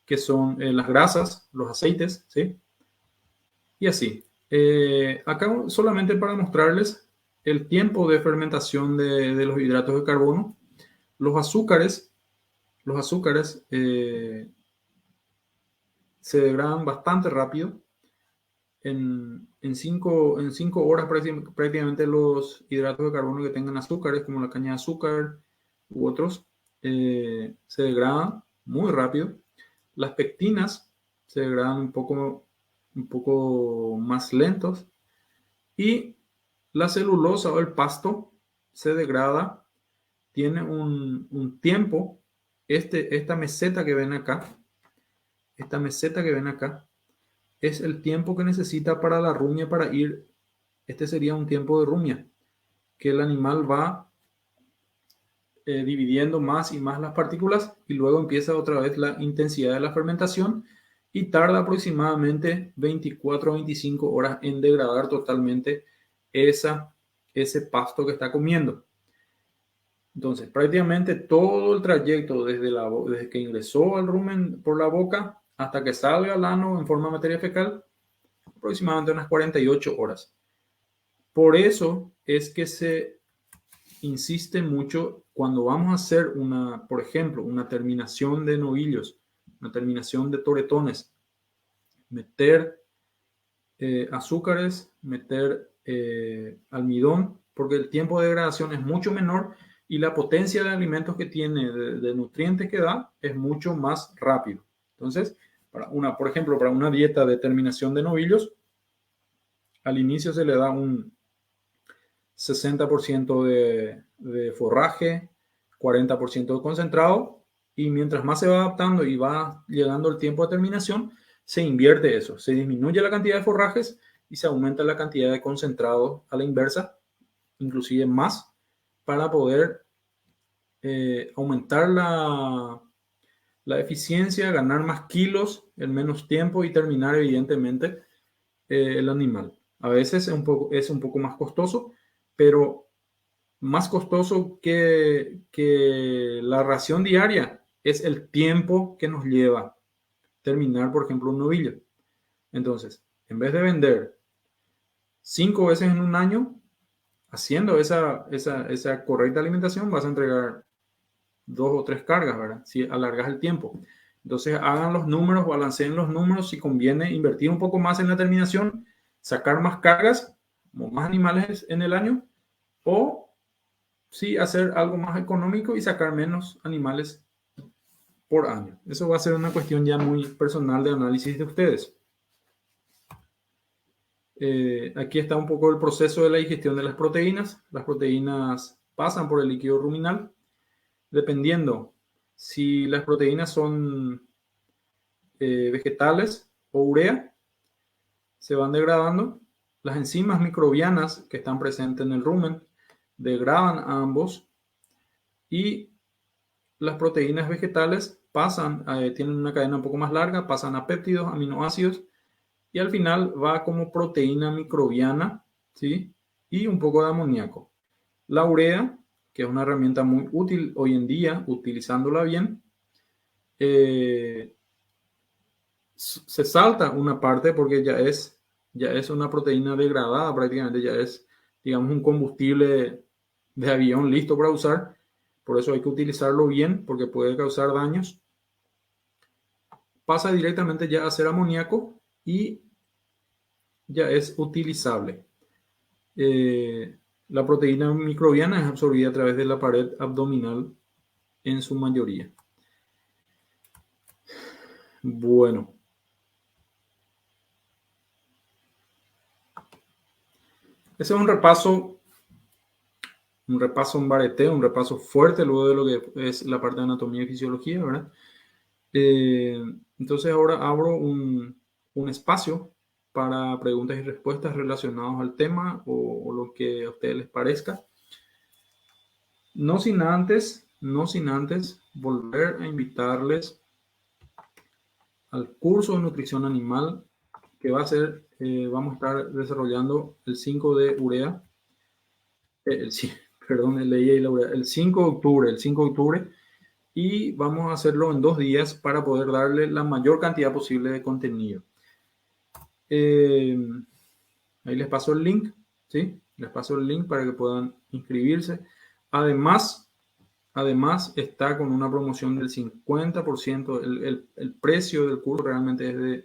que son las grasas, los aceites, ¿sí? Y así. Acá solamente para mostrarles el tiempo de fermentación de los hidratos de carbono. Los azúcares se degradan bastante rápido. En 5 horas prácticamente los hidratos de carbono que tengan azúcares, como la caña de azúcar u otros, se degradan muy rápido. Las pectinas se degradan un poco más lentos. Y la celulosa o el pasto se degrada tiene un tiempo. Esta meseta que ven acá, es el tiempo que necesita para la rumia para ir. Este sería un tiempo de rumia, que el animal va dividiendo más y más las partículas y luego empieza otra vez la intensidad de la fermentación y tarda aproximadamente 24 a 25 horas en degradar totalmente ese pasto que está comiendo. Entonces, prácticamente todo el trayecto desde que ingresó al rumen por la boca hasta que salga al ano en forma de materia fecal, aproximadamente unas 48 horas. Por eso es que se insiste mucho cuando vamos a hacer por ejemplo, una terminación de novillos, una terminación de toretones, meter azúcares, meter almidón, porque el tiempo de degradación es mucho menor y la potencia de alimentos que tiene, de nutrientes que da, es mucho más rápido. Entonces, por ejemplo, para una dieta de terminación de novillos, al inicio se le da un 60% de forraje, 40% de concentrado, y mientras más se va adaptando y va llegando el tiempo de terminación, se invierte eso, se disminuye la cantidad de forrajes y se aumenta la cantidad de concentrado a la inversa, inclusive más, para poder aumentar la eficiencia, ganar más kilos en menos tiempo y terminar evidentemente el animal. A veces es un poco más costoso, pero más costoso que la ración diaria es el tiempo que nos lleva terminar, por ejemplo, un novillo. Entonces, en vez de vender 5 veces en un año, haciendo esa correcta alimentación, vas a entregar 2 o 3 cargas, ¿verdad? Si alargas el tiempo. Entonces, hagan los números, balanceen los números, si conviene invertir un poco más en la terminación, sacar más cargas, más animales en el año, o sí hacer algo más económico y sacar menos animales por año. Eso va a ser una cuestión ya muy personal de análisis de ustedes. Aquí está un poco el proceso de la digestión de las proteínas. Las proteínas pasan por el líquido ruminal. Dependiendo si las proteínas son vegetales o urea, se van degradando. Las enzimas microbianas que están presentes en el rumen degradan a ambos y las proteínas vegetales tienen una cadena un poco más larga, pasan a péptidos, aminoácidos y al final va como proteína microbiana, ¿sí? Y un poco de amoníaco. La urea, que es una herramienta muy útil hoy en día, utilizándola bien, se salta una parte porque ya es una proteína degradada prácticamente, ya es, digamos, un combustible de avión listo para usar. Por eso hay que utilizarlo bien porque puede causar daños. Pasa directamente ya a ser amoníaco y ya es utilizable. La proteína microbiana es absorbida a través de la pared abdominal en su mayoría. Bueno. Ese es un repaso, un bareteo, un repaso fuerte luego de lo que es la parte de anatomía y fisiología, ¿verdad? Entonces ahora abro un espacio para preguntas y respuestas relacionadas al tema o lo que a ustedes les parezca. No sin antes volver a invitarles al curso de nutrición animal que va a ser, vamos a estar desarrollando el 5 de urea, perdón, leí la urea, el 5 de octubre, y vamos a hacerlo en 2 días para poder darle la mayor cantidad posible de contenido. Ahí les paso el link, ¿sí? Les paso el link para que puedan inscribirse. Además está con una promoción del 50%. El precio del curso realmente es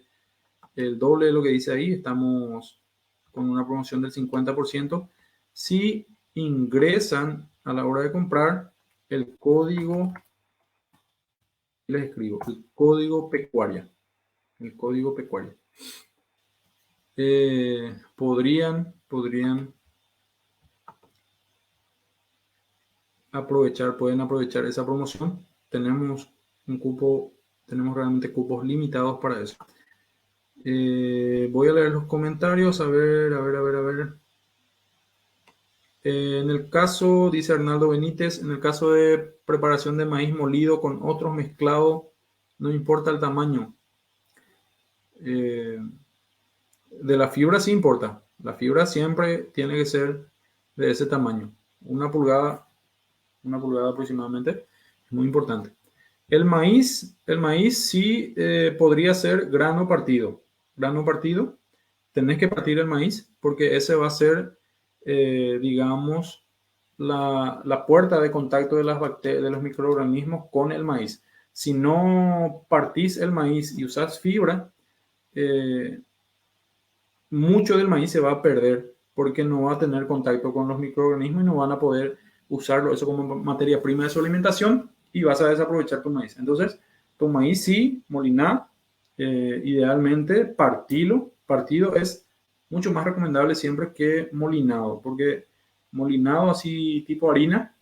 el doble de lo que dice ahí. Estamos con una promoción del 50%. Si ingresan a la hora de comprar el código, les escribo, el código pecuaria. El código pecuaria. Podrían pueden aprovechar esa promoción. Tenemos tenemos realmente cupos limitados para eso. Voy a leer los comentarios, a ver. En el caso, dice Arnaldo Benítez, en el caso de preparación de maíz molido con otros mezclados, no importa el tamaño. De la fibra sí importa. La fibra siempre tiene que ser de ese tamaño. Una pulgada aproximadamente. Es muy importante. El maíz sí podría ser grano partido. Grano partido. Tenés que partir el maíz porque ese va a ser, digamos, la puerta de contacto de las bacterias, de los microorganismos con el maíz. Si no partís el maíz y usás fibra, mucho del maíz se va a perder porque no va a tener contacto con los microorganismos y no van a poder usarlo eso como materia prima de su alimentación y vas a desaprovechar tu maíz. Entonces, tu maíz sí, moliná, idealmente partido es mucho más recomendable siempre que molinado, porque molinado así tipo harina,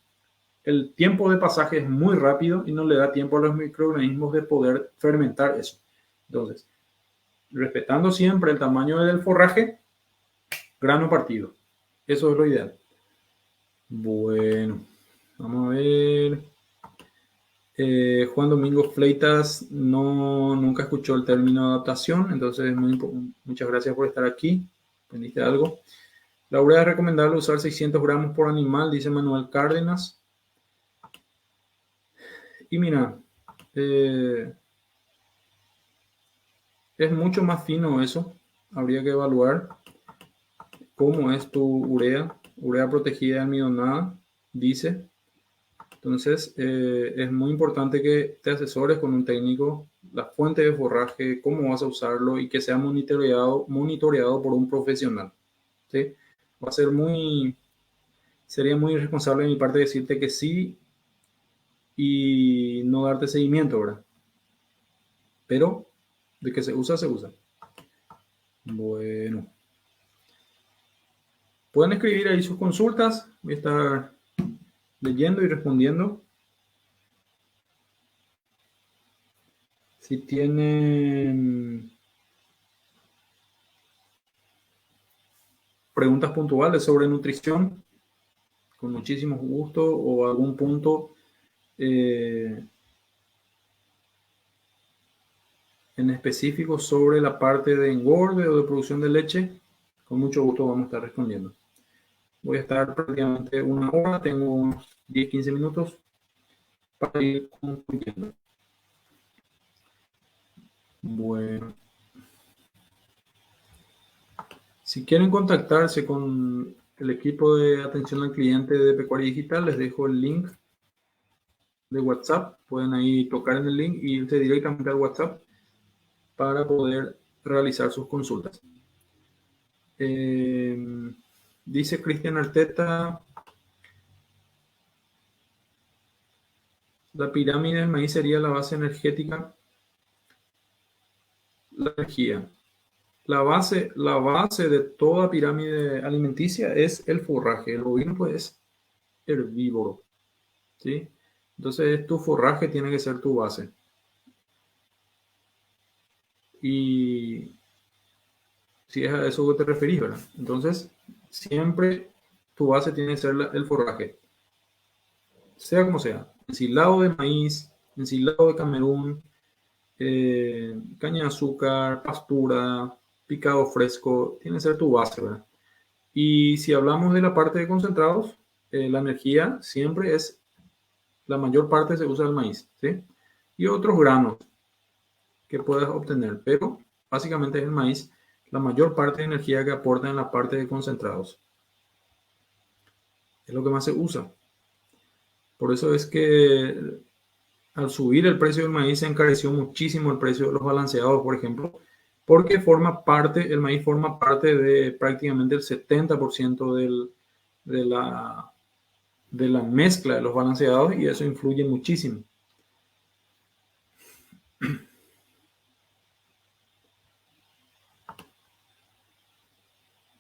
el tiempo de pasaje es muy rápido y no le da tiempo a los microorganismos de poder fermentar eso. Entonces, respetando siempre el tamaño del forraje, grano partido. Eso es lo ideal. Bueno, vamos a ver. Juan Domingo Fleitas nunca escuchó el término adaptación, entonces muchas gracias por estar aquí. ¿Aprendiste algo? La urea es recomendable usar 600 gramos por animal, dice Manuel Cárdenas. Y mira, es mucho más fino eso. Habría que evaluar cómo es tu urea protegida y almidonada, dice. Entonces, es muy importante que te asesores con un técnico, la fuente de forraje, cómo vas a usarlo y que sea monitoreado por un profesional. ¿Sí? Va a ser sería muy irresponsable de mi parte decirte que sí y no darte seguimiento, ¿verdad? Pero de que se usa, se usa. Bueno, pueden escribir ahí sus consultas. Voy a estar leyendo y respondiendo. Si tienen preguntas puntuales sobre nutrición, con muchísimo gusto, o algún punto en específico sobre la parte de engorde o de producción de leche, con mucho gusto vamos a estar respondiendo. Voy a estar prácticamente una hora, tengo unos 10-15 minutos para ir concluyendo. Bueno, si quieren contactarse con el equipo de atención al cliente de Pecuaria Digital, les dejo el link de WhatsApp. Pueden ahí tocar en el link y irse directamente al WhatsApp para poder realizar sus consultas. Dice Cristian Arteta, la pirámide del maíz sería la base energética, la energía. La base de toda pirámide alimenticia es el forraje. El bovino pues es herbívoro, ¿sí? Entonces tu forraje tiene que ser tu base. Y si es a eso que te referís, ¿verdad? Entonces, siempre tu base tiene que ser el forraje. Sea como sea. Ensilado de maíz, ensilado de Camerún, caña de azúcar, pastura, picado fresco, tiene que ser tu base, ¿verdad? Y si hablamos de la parte de concentrados, la energía siempre es, la mayor parte se usa el maíz, ¿sí? Y otros granos que puedas obtener, pero básicamente es el maíz la mayor parte de energía que aporta en la parte de concentrados. Es lo que más se usa. Por eso es que al subir el precio del maíz se encareció muchísimo el precio de los balanceados, por ejemplo, porque el maíz forma parte de prácticamente el 70% de la mezcla de los balanceados y eso influye muchísimo.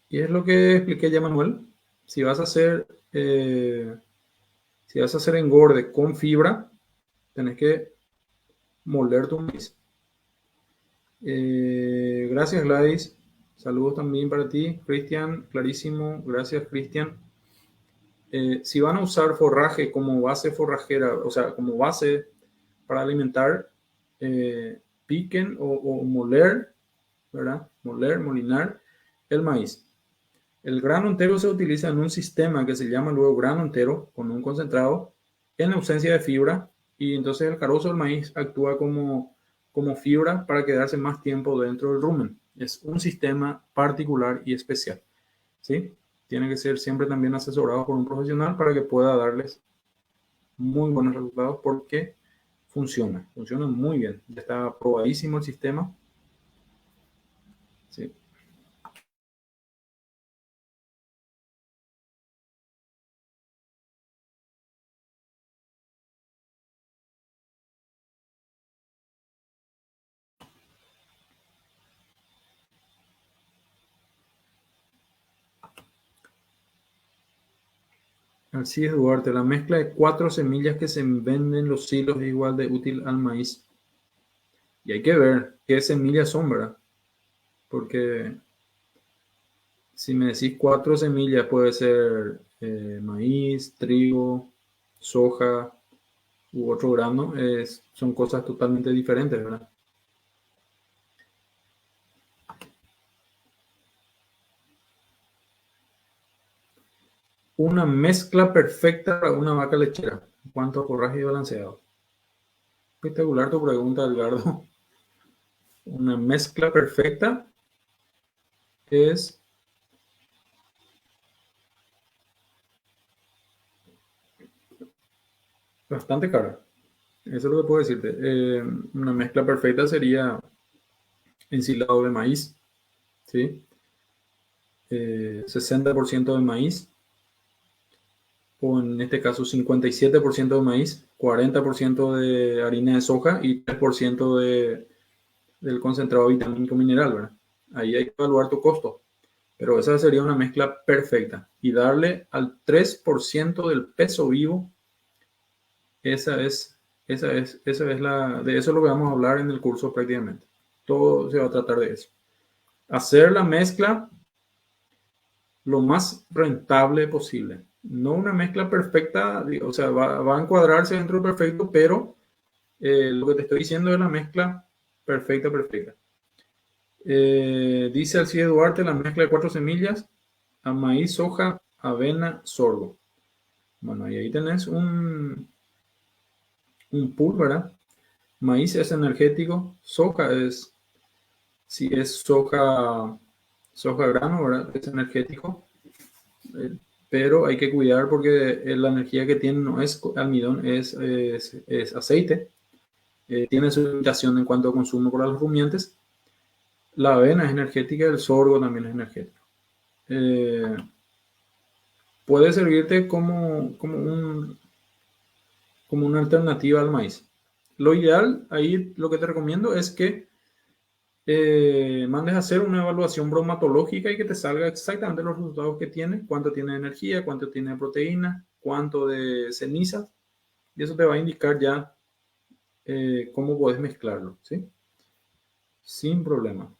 Y es lo que expliqué ya, Manuel. Si vas a hacer, Si vas a hacer engorde con fibra, tenés que moler tu maíz. Gracias, Gladys. Saludos también para ti, Cristian. Clarísimo. Gracias, Cristian. Si van a usar forraje como base forrajera, o sea, como base para alimentar, piquen o moler, ¿verdad? Moler, molinar el maíz. El grano entero se utiliza en un sistema que se llama luego grano entero con un concentrado en ausencia de fibra, y entonces el carozo del maíz actúa como fibra para quedarse más tiempo dentro del rumen. Es un sistema particular y especial, ¿sí? Tiene que ser siempre también asesorado por un profesional para que pueda darles muy buenos resultados, porque funciona muy bien. Ya está probadísimo el sistema, ¿sí? Así es, Duarte. La mezcla de 4 semillas que se venden en los silos es igual de útil al maíz. Y hay que ver qué semillas son, ¿verdad? Porque si me decís 4 semillas, puede ser maíz, trigo, soja u otro grano. Son cosas totalmente diferentes, ¿verdad? Una mezcla perfecta para una vaca lechera en cuanto a forraje y balanceado. Espectacular tu pregunta, Edgardo. Una mezcla perfecta es bastante cara. Eso es lo que puedo decirte. Una mezcla perfecta sería ensilado de maíz, ¿sí? 60% de maíz, o en este caso 57% de maíz, 40% de harina de soja y 3% del concentrado vitamínico mineral, ¿verdad? Ahí hay que evaluar tu costo, pero esa sería una mezcla perfecta. Y darle al 3% del peso vivo, esa es, de eso es lo que vamos a hablar en el curso prácticamente. Todo se va a tratar de eso. Hacer la mezcla lo más rentable posible. No una mezcla perfecta, o sea, va a encuadrarse dentro del perfecto, pero lo que te estoy diciendo es la mezcla perfecta, perfecta. Dice Alcide Duarte, la mezcla de 4 semillas a maíz, soja, avena, sorgo. Bueno, y ahí tenés un pool, ¿verdad? Maíz es energético, soja es, si es soja grano, ¿verdad? Es energético. Pero hay que cuidar porque la energía que tiene no es almidón, es aceite. Tiene su limitación en cuanto a consumo para los rumiantes. La avena es energética, el sorgo también es energético. Eh, Puede servirte como una alternativa al maíz. Lo ideal, ahí lo que te recomiendo es que mandes a hacer una evaluación bromatológica y que te salga exactamente los resultados que tiene, cuánto tiene de energía, cuánto tiene de proteína, cuánto de ceniza, y eso te va a indicar ya cómo puedes mezclarlo, ¿sí? Sin problema.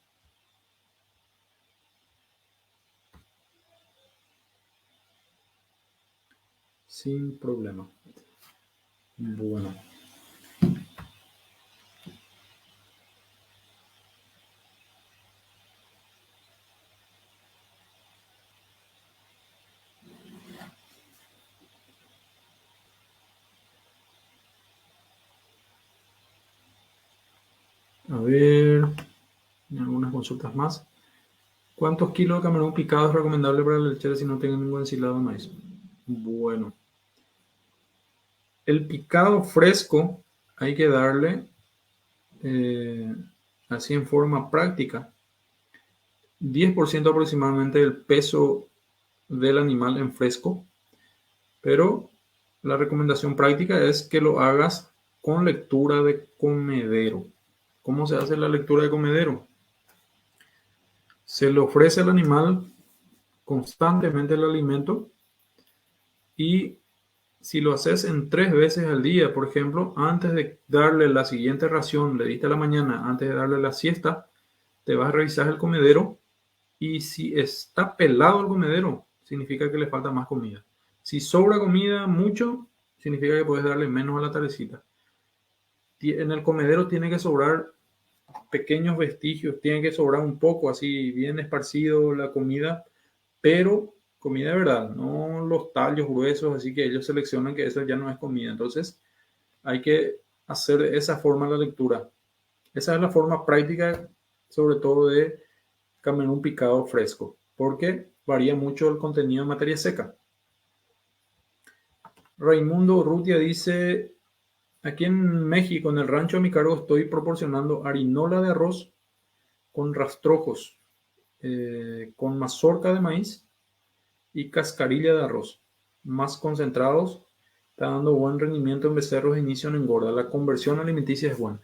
Sin problema. Bueno. A ver, algunas consultas más. ¿Cuántos kilos de camarón picado es recomendable para la lechera si no tengo ningún ensilado de maíz? Bueno, el picado fresco hay que darle eh, así en forma práctica 10% aproximadamente del peso del animal en fresco, pero la recomendación práctica es que lo hagas con lectura de comedero. ¿Cómo se hace la lectura de comedero? Se le ofrece al animal constantemente el alimento y Si lo haces en 3 veces al día, por ejemplo, antes de darle la siguiente ración, le diste a la mañana, antes de darle la siesta, te vas a revisar el comedero y si está pelado el comedero, significa que le falta más comida. Si sobra comida mucho, significa que puedes darle menos a la tardecita. En el comedero tiene que sobrar pequeños vestigios, tiene que sobrar un poco, así bien esparcido la comida, pero comida de verdad, no los tallos gruesos, así que ellos seleccionan que eso ya no es comida. Entonces hay que hacer de esa forma la lectura. Esa es la forma práctica, sobre todo de camarón picado fresco, porque varía mucho el contenido de materia seca. Raimundo Urrutia dice, aquí en México, en el rancho a mi cargo, estoy proporcionando harinola de arroz con rastrojos, con mazorca de maíz y cascarilla de arroz, más concentrados. Está dando buen rendimiento en becerros de inicio en engorda. La conversión alimenticia es buena.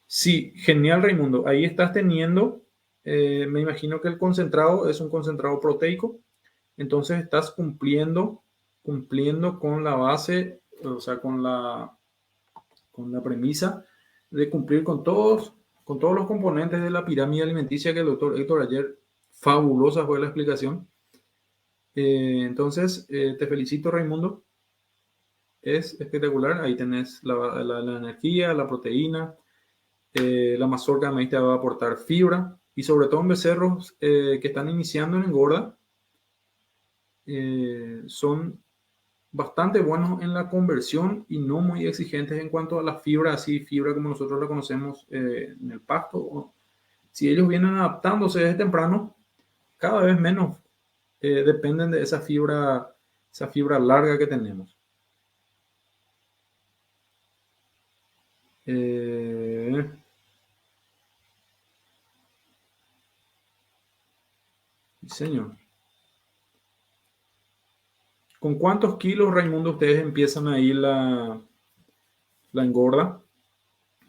Sí, genial, Raimundo. Ahí estás teniendo, me imagino que el concentrado es un concentrado proteico, entonces estás cumpliendo con la base, o sea, con la premisa de cumplir con todos los componentes de la pirámide alimenticia que el doctor Héctor ayer, fabulosa fue la explicación. Entonces, te felicito, Raimundo. Es espectacular. Ahí tenés la energía, la proteína, la mazorca de maíz te va a aportar fibra y sobre todo en becerros que están iniciando en engorda, son bastante buenos en la conversión y no muy exigentes en cuanto a la fibra, así fibra como nosotros la conocemos en el pasto. Si ellos vienen adaptándose desde temprano, cada vez menos dependen de esa fibra larga que tenemos. Señor. ¿Con cuántos kilos, Raimundo, ustedes empiezan ahí la engorda?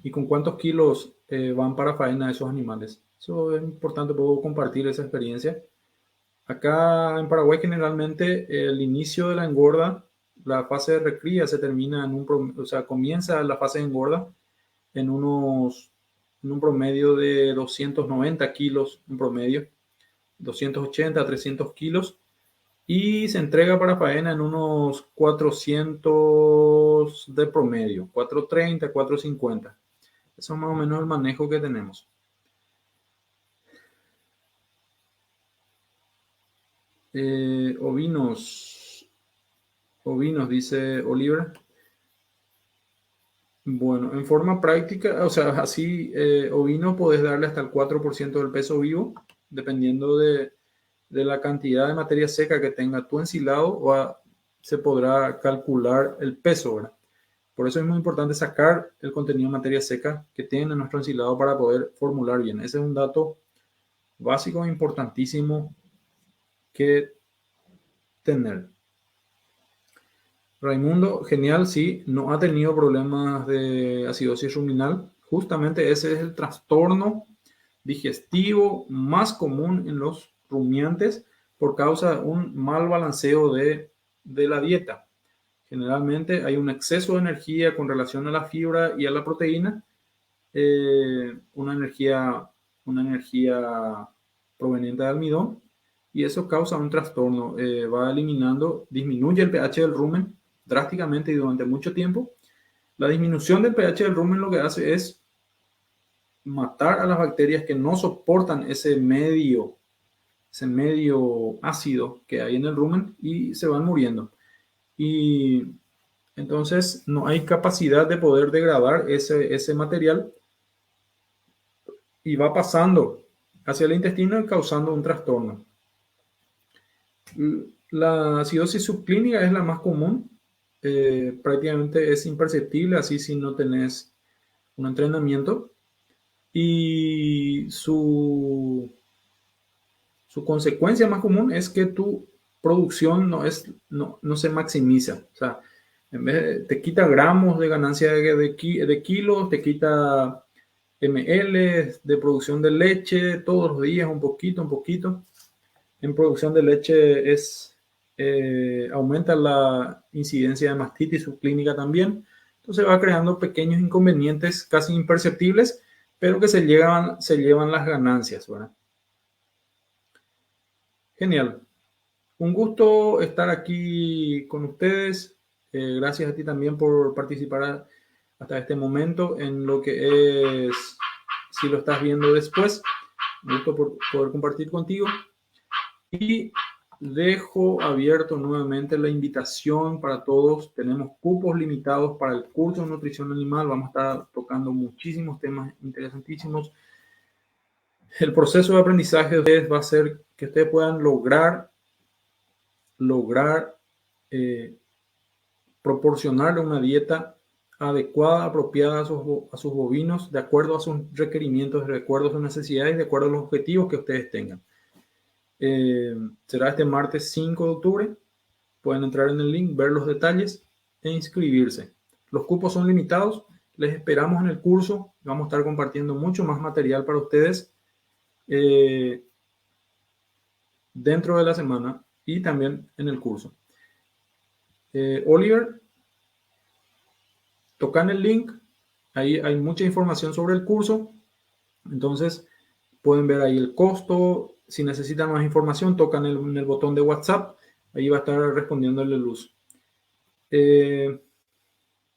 ¿Y con cuántos kilos van para faena esos animales? Eso es importante, puedo compartir esa experiencia. Acá en Paraguay generalmente el inicio de la engorda, la fase de recría se termina o sea, comienza la fase de engorda en un promedio de 290 kilos, un promedio, 280 a 300 kilos, y se entrega para faena en unos 400 de promedio, 430, 450. Eso es más o menos el manejo que tenemos. Ovinos, dice Oliver. Bueno, en forma práctica, o sea, así ovino podés darle hasta el 4% del peso vivo, dependiendo de la cantidad de materia seca que tenga tu ensilado, se podrá calcular el peso, ¿verdad? Por eso es muy importante sacar el contenido de materia seca que tiene nuestro ensilado para poder formular bien. Ese es un dato básico e importantísimo que tener. Raimundo, genial, sí, no ha tenido problemas de acidosis ruminal. Justamente ese es el trastorno digestivo más común en los rumiantes por causa de un mal balanceo de la dieta. Generalmente hay un exceso de energía con relación a la fibra y a la proteína, una energía proveniente de almidón, y eso causa un trastorno. Va eliminando, disminuye el pH del rumen drásticamente y durante mucho tiempo. La disminución del pH del rumen lo que hace es matar a las bacterias que no soportan ese medio ácido que hay en el rumen y se van muriendo. Y entonces no hay capacidad de poder degradar ese material y va pasando hacia el intestino causando un trastorno. La acidosis subclínica es la más común, prácticamente es imperceptible así si no tenés un entrenamiento, y su consecuencia más común es que tu producción no se maximiza. O sea, en vez te quita gramos de ganancia de kilos, te quita ml de producción de leche todos los días, un poquito. En producción de leche es aumenta la incidencia de mastitis subclínica también. Entonces va creando pequeños inconvenientes casi imperceptibles, pero que se llevan las ganancias, ¿verdad? Genial. Un gusto estar aquí con ustedes. Gracias a ti también por participar hasta este momento en lo que es, si lo estás viendo después. Un gusto por poder compartir contigo. Y dejo abierto nuevamente la invitación para todos. Tenemos cupos limitados para el curso de nutrición animal. Vamos a estar tocando muchísimos temas interesantísimos. El proceso de aprendizaje de ustedes va a ser que ustedes puedan lograr proporcionarle una dieta adecuada, apropiada a sus bovinos, de acuerdo a sus requerimientos, de acuerdo a sus necesidades, de acuerdo a los objetivos que ustedes tengan. Será este martes 5 de octubre. Pueden entrar en el link, ver los detalles e inscribirse. Los cupos son limitados. Les esperamos en el curso. Vamos a estar compartiendo mucho más material para ustedes dentro de la semana y también en el curso. Oliver, toca en el link. Ahí hay mucha información sobre el curso. Entonces pueden ver ahí el costo. Si necesitan más información, tocan en el botón de WhatsApp. Ahí va a estar respondiéndole Luz.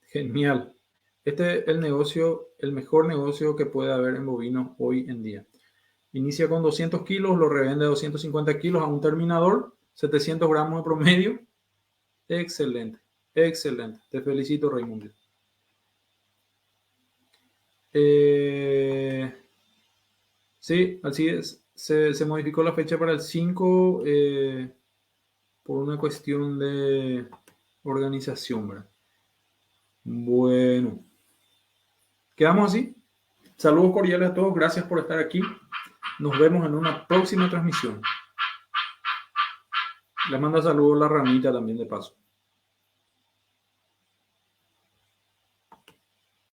Genial. Este es el mejor negocio que puede haber en bovinos hoy en día. Inicia con 200 kilos, lo revende a 250 kilos a un terminador, 700 gramos de promedio. Excelente, excelente. Te felicito, Raimundo. Sí, así es. Se modificó la fecha para el 5 por una cuestión de organización, ¿verdad? Bueno, quedamos así. Saludos cordiales a todos. Gracias por estar aquí. Nos vemos en una próxima transmisión. Les manda saludos la ramita también de paso.